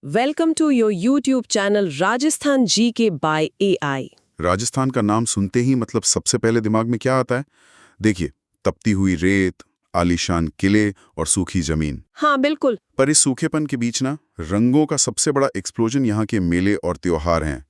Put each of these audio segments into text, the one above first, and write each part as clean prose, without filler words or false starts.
Welcome to your YouTube channel Rajasthan GK by AI। Rajasthan का नाम सुनते ही मतलब सबसे पहले दिमाग में क्या आता है? देखिए, तपती हुई रेत, आलीशान किले और सूखी जमीन। हाँ बिल्कुल। पर इस सूखेपन के बीच ना रंगों का सबसे बड़ा एक्सप्लोजन यहाँ के मेले और त्योहार हैं।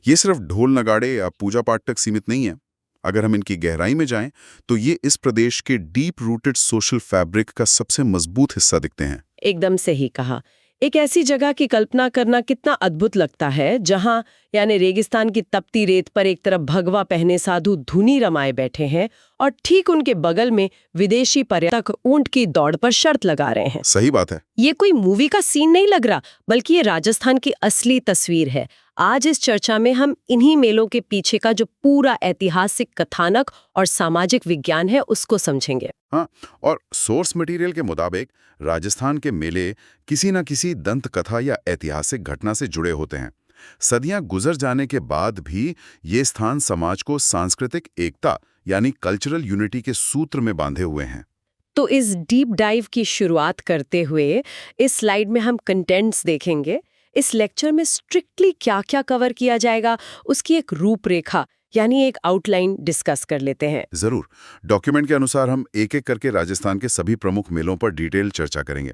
ये सिर्फ ढोल नगाड़े या पूजा पाठ तक सीमित नहीं है। अगर हम इनकी गहराई में जाएं, तो ये इस प्रदेश के डीप रूटेड सोशल फैब्रिक का सबसे मजबूत हिस्सा दिखते हैं। एकदम सही कहा। एक ऐसी जगह की कल्पना करना कितना अद्भुत लगता है जहां यानी रेगिस्तान की तपती रेत पर एक तरफ भगवा पहने साधु धुनी रमाए बैठे हैं और ठीक उनके बगल में विदेशी पर्यटक ऊंट की दौड़ पर शर्त लगा रहे हैं। सही बात है। ये कोई मूवी का सीन नहीं लग रहा, बल्कि ये राजस्थान की असली तस्वीर है। आज इस चर्चा में हम इन्हीं मेलों के पीछे का जो पूरा ऐतिहासिक कथानक और सामाजिक विज्ञान है उसको समझेंगे। हाँ, और सोर्स मटेरियल के मुताबिक राजस्थान के मेले किसी न किसी दंत कथा या ऐतिहासिक घटना से जुड़े होते हैं। सदियां गुजर जाने के बाद भी ये स्थान समाज को सांस्कृतिक एकता यानी कल्चरल यूनिटी के सूत्र में बांधे हुए हैं। तो इस डीप डाइव की शुरुआत करते हुए इस स्लाइड में हम कंटेंट्स देखेंगे। इस लेक्चर में स्ट्रिक्टली क्या-क्या कवर किया जाएगा उसकी एक रूपरेखा यानी एक आउटलाइन डिस्कस कर लेते हैं। जरूर। डॉक्यूमेंट के अनुसार हम एक एक करके राजस्थान के सभी प्रमुख मेलों पर डिटेल चर्चा करेंगे।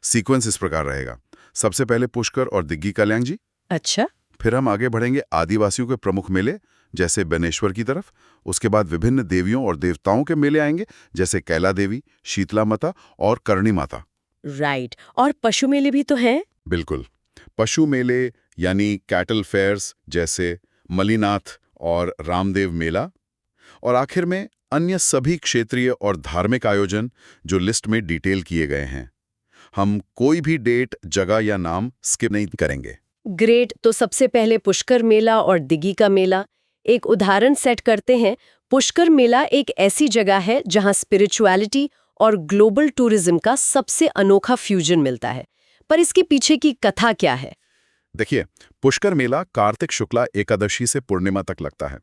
सीक्वेंस इस प्रकार रहेगा। सबसे पहले पुष्कर और दिग्गी कल्याण जी। अच्छा। फिर हम आगे बढ़ेंगे आदिवासियों के प्रमुख मेले जैसे बेनेश्वर की तरफ। उसके बाद विभिन्न देवियों और देवताओं के मेले आएंगे जैसे कैला देवी, शीतला माता और करणी माता। राइट। और पशु मेले भी तो हैं? बिल्कुल। पशु मेले यानी कैटल फेयर्स जैसे मलीनाथ और रामदेव मेला, और आखिर में अन्य सभी क्षेत्रीय और धार्मिक आयोजन जो लिस्ट में डिटेल किए गए हैं। हम कोई भी डेट, जगह या नाम स्किप नहीं करेंगे। ग्रेट। तो सबसे पहले पुष्कर मेला और दिघी का मेला एक उदाहरण सेट करते हैं। पुष्कर मेला एक ऐसी जगह है जहां स्पिरिचुअलिटी और ग्लोबल टूरिज्म का सबसे अनोखा फ्यूजन मिलता है। पर इसके पीछे की कथा क्या है? देखिए, पुष्कर मेला कार्तिक शुक्ला एकादशी से पूर्णिमा तक लगता है।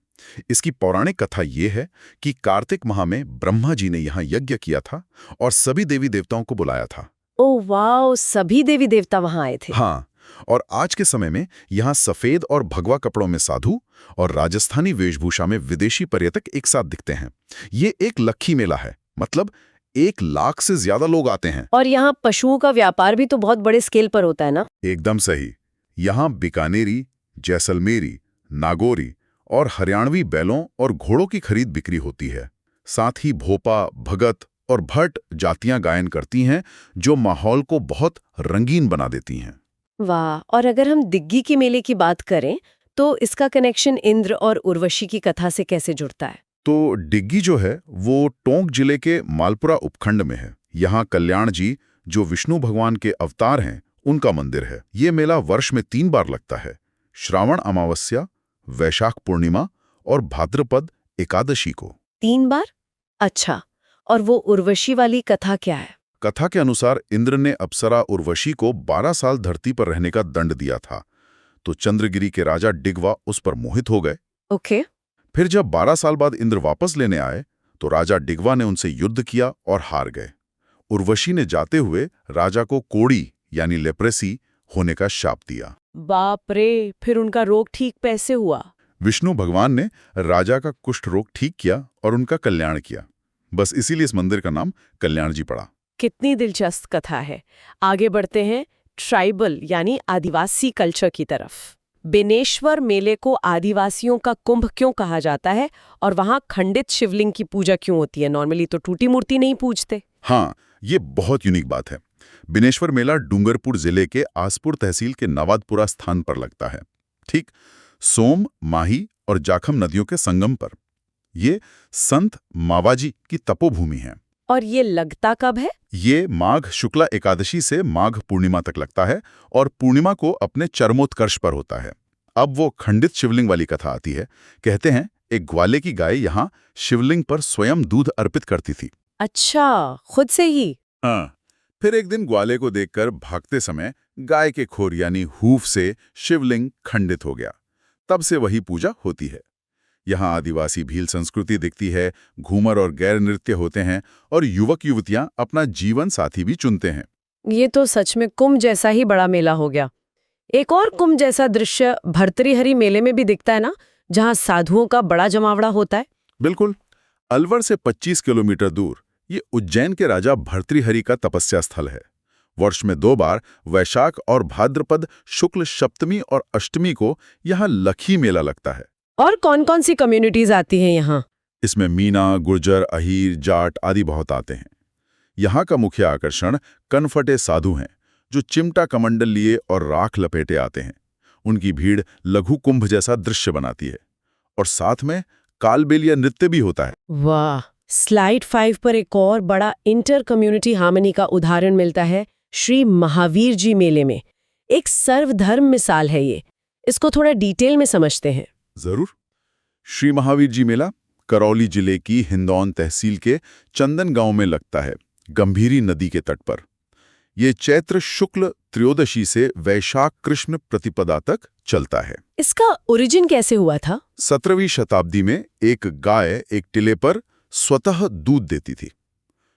इसकी पौराणिक कथा ये है कि कार्तिक माह में ब्रह्मा जी ने यहाँ यज्ञ किया था और सभी देवी देवताओं को बुलाया था। ओह वाओ, सभी देवी देवता वहां आए थे। हाँ, और आज के समय में यहाँ सफेद और भगवा कपड़ों में साधु और राजस्थानी वेशभूषा में विदेशी पर्यटक एक साथ दिखते हैं। ये एक लक्खी मेला है, मतलब 1 लाख से ज्यादा लोग आते हैं। और यहाँ पशुओं का व्यापार भी तो बहुत बड़े स्केल पर होता है ना? एकदम सही। यहाँ बीकानेरी, जैसलमेरी, नागौरी और हरियाणवी बैलों और घोड़ों की खरीद बिक्री होती है। साथ ही भोपा, भगत और भट्ट जातियां गायन करती हैं जो माहौल को बहुत रंगीन बना देती हैं। वाह। और अगर हम दिग्गी के मेले की बात करें तो इसका कनेक्शन इंद्र और उर्वशी की कथा से कैसे जुड़ता है? तो डिग्गी जो है वो टोंक जिले के मालपुरा उपखंड में है। यहाँ कल्याण जी जो विष्णु भगवान के अवतार हैं उनका मंदिर है। ये मेला वर्ष में 3 बार लगता है, श्रावण अमावस्या, वैशाख पूर्णिमा और भाद्रपद एकादशी को। 3 बार? अच्छा। और वो उर्वशी वाली कथा क्या है? कथा के अनुसार इंद्र ने अप्सरा उर्वशी को 12 साल धरती पर रहने का दंड दिया था, तो चंद्रगिरी के राजा डिगवा उस पर मोहित हो गए। ओके। फिर जब 12 साल बाद इंद्र वापस लेने आए तो राजा डिगवा ने उनसे युद्ध किया और हार गए। उर्वशी ने जाते हुए राजा को कोड़ी यानी लेप्रेसी होने का शाप दिया। बाप रे, फिर उनका रोग ठीक कैसे हुआ? विष्णु भगवान ने राजा का कुष्ठ रोग ठीक किया और उनका कल्याण किया। बस इसीलिए इस मंदिर का नाम कल्याण जी पड़ा। कितनी दिलचस्प कथा है। आगे बढ़ते हैं ट्राइबल यानी आदिवासी कल्चर की तरफ। बेनेश्वर मेले को आदिवासियों का कुंभ क्यों कहा जाता है और वहां खंडित शिवलिंग की पूजा क्यों होती है? नॉर्मली तो टूटी मूर्ति नहीं पूजते। हाँ, ये बहुत यूनिक बात है। बेनेश्वर मेला डूंगरपुर जिले के आसपुर तहसील के नवादपुरा स्थान पर लगता है, ठीक सोम, माही और जाखम नदियों के संगम पर। ये संत मावाजी की तपोभूमि है। और ये लगता कब है? ये माघ शुक्ला एकादशी से माघ पूर्णिमा तक लगता है और पूर्णिमा को अपने चरमोत्कर्ष पर होता है। अब वो खंडित शिवलिंग वाली कथा आती है। कहते हैं एक ग्वाले की गाय यहाँ शिवलिंग पर स्वयं दूध अर्पित करती थी। अच्छा, खुद से ही? हाँ। फिर एक दिन ग्वाले को देखकर भागते समय गाय के खोर यानी हूफ से शिवलिंग खंडित हो गया। तब से वही पूजा होती है। यहाँ आदिवासी भील संस्कृति दिखती है, घूमर और गैर नृत्य होते हैं और युवक युवतियां अपना जीवन साथी भी चुनते हैं। ये तो सच में कुंभ जैसा ही बड़ा मेला हो गया। एक और कुंभ जैसा दृश्य भर्तृहरि मेले में भी दिखता है ना, जहाँ साधुओं का बड़ा जमावड़ा होता है। बिल्कुल। अलवर से 25 किलोमीटर दूर ये उज्जैन के राजा भर्तृहरि का तपस्या स्थल है। वर्ष में 2 बार वैशाख और भाद्रपद शुक्ल सप्तमी और अष्टमी को यहाँ लखी मेला लगता है। और कौन-कौन सी कम्युनिटीज आती हैं यहाँ? इसमें मीना, गुर्जर, अहीर, जाट आदि बहुत आते हैं। यहाँ का मुख्य आकर्षण कनफटे साधु हैं, जो चिमटा कमंडल लिए और राख लपेटे आते हैं। उनकी भीड़ लघु कुंभ जैसा दृश्य बनाती है। और साथ में कालबेलिया नृत्य भी होता है। वाह! स्लाइड 5 पर एक और बड़ा इंटर कम्युनिटी हार्मनी का उदाहरण मिलता है श्री महावीर जी मेले में। एक सर्वधर्म मिसाल है ये। इसको थोड़ा डिटेल में समझते हैं। जरूर। श्री महावीर जी मेला करौली जिले की हिंदौन तहसील के चंदन गांव में लगता है, गंभीरी नदी के तट पर। ये चैत्र शुक्ल त्रयोदशी से वैशाख कृष्ण प्रतिपदा तक चलता है। इसका ओरिजिन कैसे हुआ था? 17वीं शताब्दी में एक गाय एक टिले पर स्वतः दूध देती थी।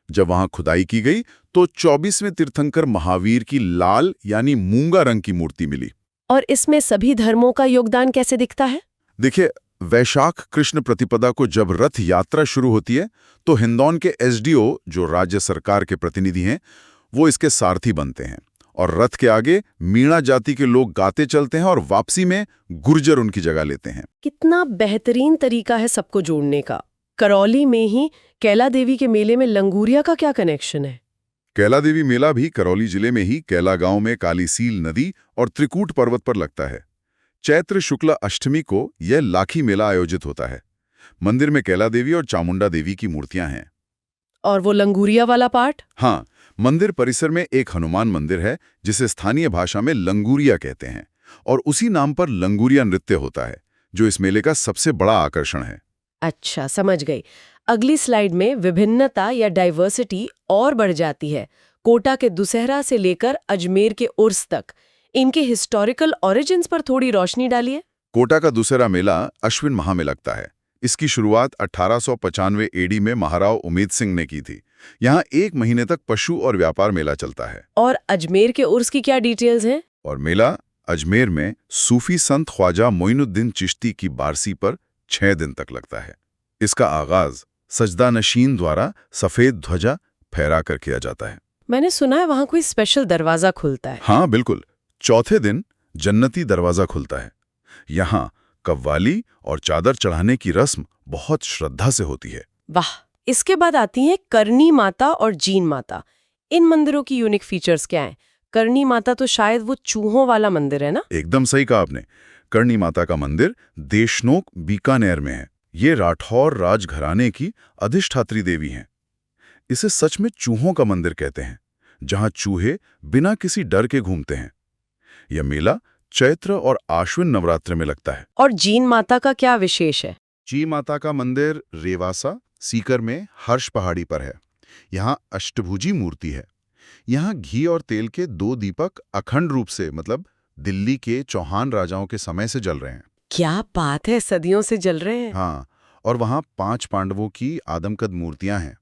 जब वहां खुदाई की गई तो 24वें तीर्थंकर महावीर की लाल यानी मूंगा रंग की मूर्ति मिली। और इसमें सभी धर्मों का योगदान कैसे दिखता है? देखिए, वैशाख कृष्ण प्रतिपदा को जब रथ यात्रा शुरू होती है तो हिंदौन के एसडीओ, जो राज्य सरकार के प्रतिनिधि हैं, वो इसके सारथी बनते हैं। और रथ के आगे मीणा जाति के लोग गाते चलते हैं और वापसी में गुर्जर उनकी जगह लेते हैं। कितना बेहतरीन तरीका है सबको जोड़ने का। करौली में ही कैला देवी के मेले में लंगूरिया का क्या कनेक्शन है? कैला देवी मेला भी करौली जिले में ही कैला गांव में कालीसील नदी और त्रिकूट पर्वत पर लगता है। चैत्र शुक्ला अष्टमी को यह लाखी मेला आयोजित होता है। मंदिर में कैला देवी और चामुंडा देवी की मूर्तियां हैं। और वो लंगूरिया वाला पार्ट? हाँ, मंदिर परिसर में एक हनुमान मंदिर है जिसे स्थानीय भाषा में लंगूरिया कहते हैं, और उसी नाम पर लंगूरिया नृत्य होता है, जो इस मेले का सबसे बड़ा आकर्षण है। अच्छा, समझ गई। अगली स्लाइड में विभिन्नता या डाइवर्सिटी और बढ़ जाती है। कोटा के दुसहरा से लेकर अजमेर के उर्स तक इनके हिस्टोरिकल ओरिजिन्स पर थोड़ी रोशनी डालिए। कोटा का दूसरा मेला अश्विन माह में लगता है। इसकी शुरुआत 1895 एडी में महाराव उमेद सिंह ने की थी। यहाँ 1 महीने तक पशु और व्यापार मेला चलता है। और अजमेर के उर्स की क्या डिटेल्स हैं? और मेला अजमेर में सूफी संत ख्वाजा मोइनुद्दीन चिश्ती की बारसी पर 6 दिन तक लगता है। इसका आगाज सजदा नशीन द्वारा सफेद ध्वजा फहरा कर किया जाता है। मैंने सुना है वहाँ कोई स्पेशल दरवाजा खुलता है। हाँ बिल्कुल, चौथे दिन जन्नती दरवाजा खुलता है। यहाँ कव्वाली और चादर चढ़ाने की रस्म बहुत श्रद्धा से होती है। वाह! इसके बाद आती हैं करनी माता और जीन माता। इन मंदिरों की यूनिक फीचर्स क्या हैं? करनी माता तो शायद वो चूहों वाला मंदिर है ना? एकदम सही कहा आपने। करनी माता का मंदिर देशनोक बीकानेर में है। ये राठौर राजघराने की अधिष्ठात्री देवी हैं। इसे सच में चूहों का मंदिर कहते हैं, जहां चूहे बिना किसी डर के घूमते हैं। यह मेला चैत्र और आश्विन नवरात्र में लगता है। और जीन माता का क्या विशेष है? जी माता का मंदिर रेवासा सीकर में हर्ष पहाड़ी पर है। यहाँ अष्टभुजी मूर्ति है। यहाँ घी और तेल के 2 दीपक अखंड रूप से, मतलब दिल्ली के चौहान राजाओं के समय से जल रहे हैं। क्या बात है, सदियों से जल रहे हैं। हाँ, और वहाँ 5 पांडवों की आदमकद मूर्तियां हैं।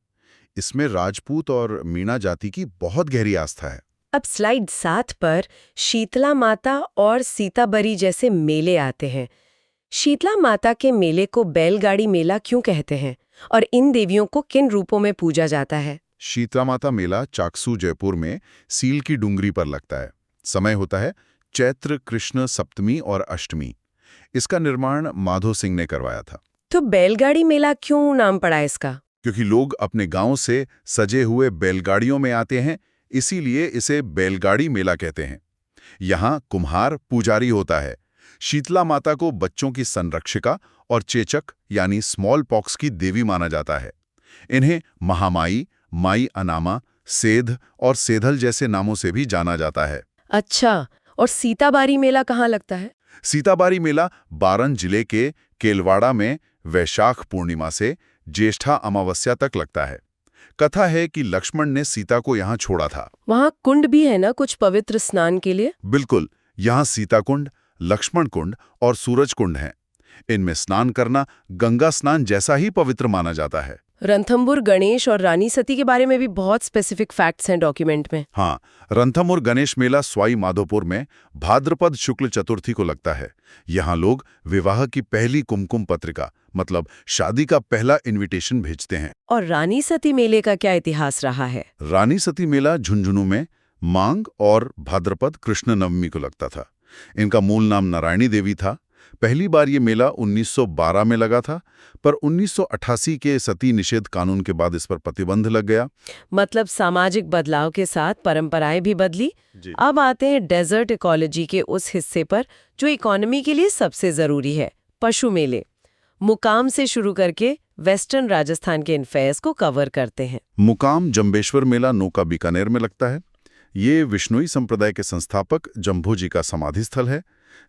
इसमें राजपूत और मीणा जाति की बहुत गहरी आस्था है। अब स्लाइड 7 पर शीतला माता और सीताबरी जैसे मेले आते हैं। शीतला माता के मेले को बैलगाड़ी मेला क्यों कहते हैं? और इन देवियों को किन रूपों में पूजा जाता है? शीतला माता मेला चाकसू जयपुर में सील की डूंगरी पर लगता है। समय होता है चैत्र कृष्ण सप्तमी और अष्टमी। इसका निर्माण माधो सिंह ने करवाया था। तो बैलगाड़ी मेला क्यों नाम पड़ा इसका? क्योंकि लोग अपने गांव से सजे हुए बैलगाड़ियों में आते हैं, इसीलिए इसे बैलगाड़ी मेला कहते हैं। यहाँ कुम्हार पुजारी होता है। शीतला माता को बच्चों की संरक्षिका और चेचक यानी स्मॉल पॉक्स की देवी माना जाता है। इन्हें महामाई, माई अनामा, सेध और सेधल जैसे नामों से भी जाना जाता है। अच्छा, और सीताबारी मेला कहाँ लगता है? सीताबारी मेला बारन जिले के केलवाड़ा में वैशाख पूर्णिमा से ज्येष्ठा अमावस्या तक लगता है। कथा है कि लक्ष्मण ने सीता को यहाँ छोड़ा था। वहाँ कुंड भी है ना कुछ पवित्र स्नान के लिए? बिल्कुल, यहाँ सीता कुंड, लक्ष्मण कुंड और सूरज कुंड हैं। इनमें स्नान करना गंगा स्नान जैसा ही पवित्र माना जाता है। रणथंभौर गणेश और रानी सती के बारे में भी बहुत स्पेसिफिक फैक्ट्स हैं डॉक्यूमेंट में। हाँ, रणथंभौर गणेश मेला सवाई माधोपुर में भाद्रपद शुक्ल चतुर्थी को लगता है। यहाँ लोग विवाह की पहली कुमकुम पत्रिका मतलब शादी का पहला इनविटेशन भेजते हैं। और रानी सती मेले का क्या इतिहास रहा है? रानी सती मेला झुंझुनू में मांग और भाद्रपद कृष्ण नवमी को लगता था। इनका मूल नाम नारायणी देवी था। पहली बार ये मेला 1912 में लगा था, पर 1988 के सती निषेध कानून के बाद इस पर प्रतिबंध लग गया। मतलब सामाजिक बदलाव के साथ परंपराएं भी बदली। अब आते हैं डेजर्ट इकोलॉजी के उस हिस्से पर जो इकोनॉमी के लिए सबसे जरूरी है, पशु मेले। मुकाम से शुरू करके वेस्टर्न राजस्थान के इन फेयर्स को कवर करते हैं। मुकाम जंबेश्वर मेला नौका बीकानेर में लगता है। ये विष्णुई संप्रदाय के संस्थापक जंभू जी का समाधि स्थल है।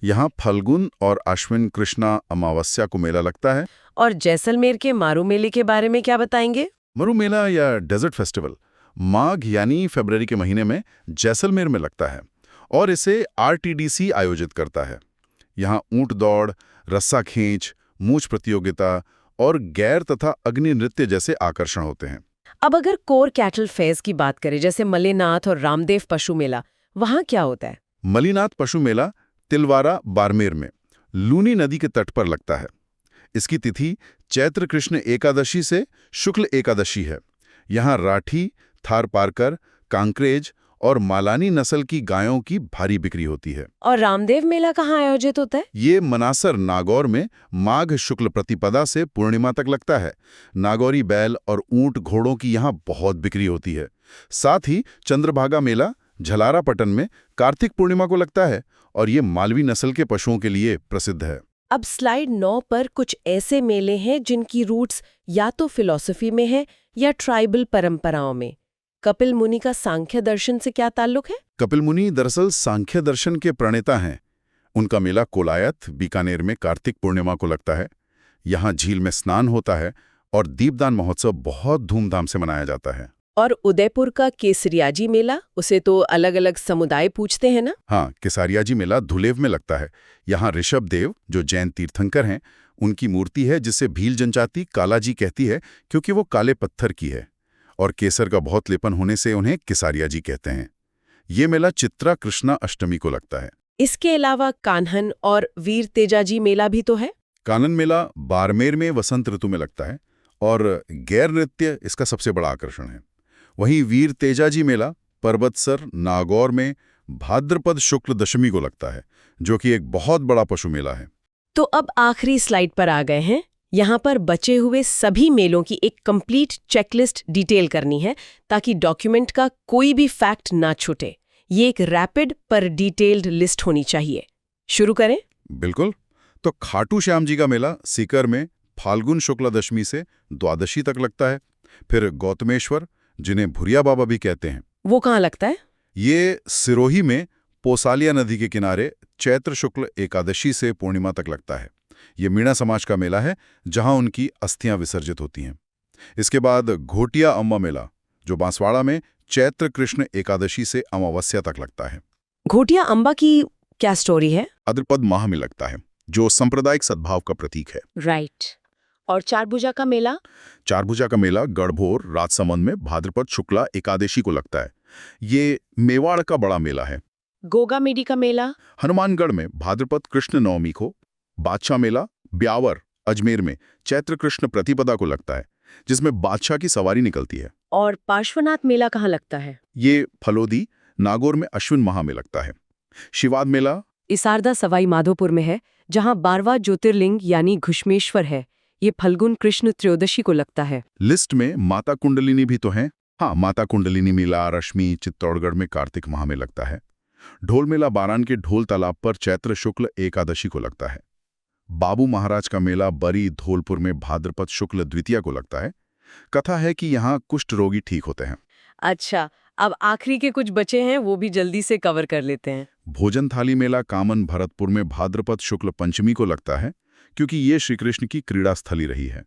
यहाँ फल्गुन और अश्विन कृष्णा अमावस्या को मेला लगता है। और जैसलमेर के मारू मेले के बारे में क्या बताएंगे? मरु मेला या डेजर्ट फेस्टिवल माघ यानी फरवरी के महीने में जैसलमेर में लगता है और इसे आरटीडीसी आयोजित करता है। यहाँ ऊंट दौड़, रस्सा खींच, मूंछ प्रतियोगिता और गैर तथा अग्नि नृत्य जैसे आकर्षण होते हैं। अब अगर कोर कैटल फेयर्स की बात करें, जैसे मलेनाथ और रामदेव पशु मेला, वहाँ क्या होता है? मलीनाथ पशु मेला तिलवारा बाड़मेर में लूनी नदी के तट पर लगता है। इसकी तिथि चैत्र कृष्ण एकादशी से शुक्ल एकादशी है। यहाँ राठी, थारपारकर, कांकरेज और मालानी नस्ल की गायों की भारी बिक्री होती है। और रामदेव मेला कहाँ आयोजित होता है? ये मनासर नागौर में माघ शुक्ल प्रतिपदा से पूर्णिमा तक लगता है। नागौरी बैल और ऊंट घोड़ों की यहाँ बहुत बिक्री होती है। साथ ही चंद्रभागा मेला झलारा पटन में कार्तिक पूर्णिमा को लगता है और ये मालवी नस्ल के पशुओं के लिए प्रसिद्ध है। अब स्लाइड 9 पर कुछ ऐसे मेले हैं जिनकी रूट्स या तो फिलॉसफी में है या ट्राइबल परंपराओं में। कपिल मुनि का सांख्य दर्शन से क्या ताल्लुक है? कपिल मुनि दरअसल सांख्य दर्शन के प्रणेता हैं। उनका मेला कोलायत बीकानेर में कार्तिक पूर्णिमा को लगता है। यहाँ झील में स्नान होता है और दीपदान महोत्सव बहुत धूमधाम से मनाया जाता है। और उदयपुर का केसरियाजी मेला, उसे तो अलग अलग समुदाय पूजते हैं ना? हाँ, केसरियाजी मेला धुलेव में लगता है। यहाँ ऋषभ देव जो जैन तीर्थंकर हैं, उनकी मूर्ति है जिसे भील जनजाति कालाजी कहती है क्योंकि वो काले पत्थर की है और केसर का बहुत लेपन होने से उन्हें केसरियाजी कहते हैं। ये मेला चित्रा कृष्णा अष्टमी को लगता है। इसके अलावा कान्हन और वीर तेजाजी मेला भी तो है। कानन मेला बाड़मेर में वसंत ऋतु में लगता है और गैर नृत्य इसका सबसे बड़ा आकर्षण है। वहीं वीर तेजाजी मेला पर्वतसर नागौर में भाद्रपद शुक्ल दशमी को लगता है, जो कि एक बहुत बड़ा पशु मेला है। तो अब आखिरी स्लाइड पर आ गए हैं। यहाँ पर बचे हुए सभी मेलों की एक कंप्लीट चेकलिस्ट डिटेल करनी है ताकि डॉक्यूमेंट का कोई भी फैक्ट ना छूटे। ये एक रैपिड पर डिटेल्ड लिस्ट होनी चाहिए। शुरू करें? बिल्कुल। तो खाटू श्याम जी का मेला सीकर में फाल्गुन शुक्ला दशमी से द्वादशी तक लगता है। फिर गौतमेश्वर, जिन्हें भुरिया बाबा भी कहते हैं, वो कहाँ लगता है? ये सिरोही में पोसालिया नदी के किनारे चैत्र शुक्ल एकादशी से पूर्णिमा तक लगता है। ये मीणा समाज का मेला है जहां उनकी अस्थियां विसर्जित होती हैं। इसके बाद घोटिया अम्बा मेला जो बांसवाड़ा में चैत्र कृष्ण एकादशी से अमावस्या तक लगता है। घोटिया अम्बा की क्या स्टोरी है? भाद्रपद माह में लगता है, जो सांप्रदायिक सद्भाव का प्रतीक है। राइट। और चारभुजा का मेला? चारभुजा का मेला गढ़भोर राजसमंद में भाद्रपद शुक्ला एकादशी को लगता है। ये मेवाड़ का बड़ा मेला है। गोगामेडी का मेला? हनुमानगढ़ में भाद्रपद कृष्ण नवमी को। बादशाह मेला ब्यावर अजमेर में चैत्र कृष्ण प्रतिपदा को लगता है, जिसमें बादशाह की सवारी निकलती है। और पार्श्वनाथ मेला कहाँ लगता है? ये फलोदी नागौर में अश्विन माह में लगता है। शिवाद मेला इसारदा सवाई माधोपुर में है, जहाँ 12वां ज्योतिर्लिंग यानी घुश्मेश्वर है। ये फल्गुन कृष्ण त्रयोदशी को लगता है। लिस्ट में माता कुंडलिनी भी तो है। हाँ, माता कुंडलिनी मेला रश्मि चित्तौड़गढ़ में कार्तिक माह में लगता है। ढोल मेला बारान के ढोल तालाब पर चैत्र शुक्ल एकादशी को लगता है। बाबू महाराज का मेला बरी धौलपुर में भाद्रपद शुक्ल द्वितीया को लगता है। कथा है कि यहाँ कुष्ठ रोगी ठीक होते हैं। अच्छा, अब आखिरी के कुछ बचे हैं, वो भी जल्दी से कवर कर लेते हैं। भोजन थाली मेला कामन भरतपुर में भाद्रपद शुक्ल पंचमी को लगता है, क्योंकि ये श्रीकृष्ण की क्रीड़ा स्थली रही है।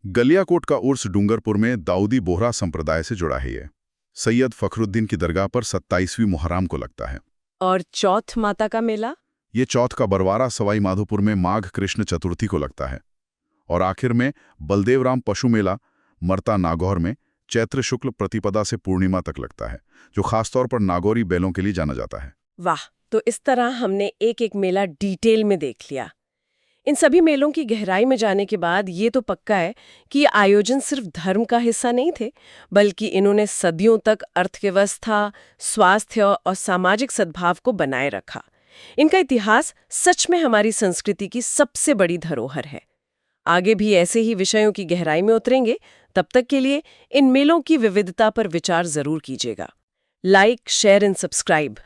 गलियाकोट का उर्स डूंगरपुर में दाऊदी बोहरा संप्रदाय से जुड़ा है। ये सैयद फखरुद्दीन की दरगाह पर 27वीं मुहर्रम को लगता है। और चौथ माता का मेला? ये चौथ का बरवारा सवाई माधोपुर में माघ कृष्ण चतुर्थी को लगता है। और आखिर में बलदेवराम पशु मेला मरता नागौर में चैत्र शुक्ल प्रतिपदा से पूर्णिमा तक लगता है, जो खासतौर पर नागौरी बैलों के लिए जाना जाता है। वाह, तो इस तरह हमने एक एक मेला डिटेल में देख लिया। इन सभी मेलों की गहराई में जाने के बाद ये तो पक्का है कि ये आयोजन सिर्फ धर्म का हिस्सा नहीं थे, बल्कि इन्होंने सदियों तक अर्थव्यवस्था, स्वास्थ्य और सामाजिक सद्भाव को बनाए रखा। इनका इतिहास सच में हमारी संस्कृति की सबसे बड़ी धरोहर है। आगे भी ऐसे ही विषयों की गहराई में उतरेंगे। तब तक के लिए इन मेलों की विविधता पर विचार जरूर कीजिएगा। Like, share and subscribe.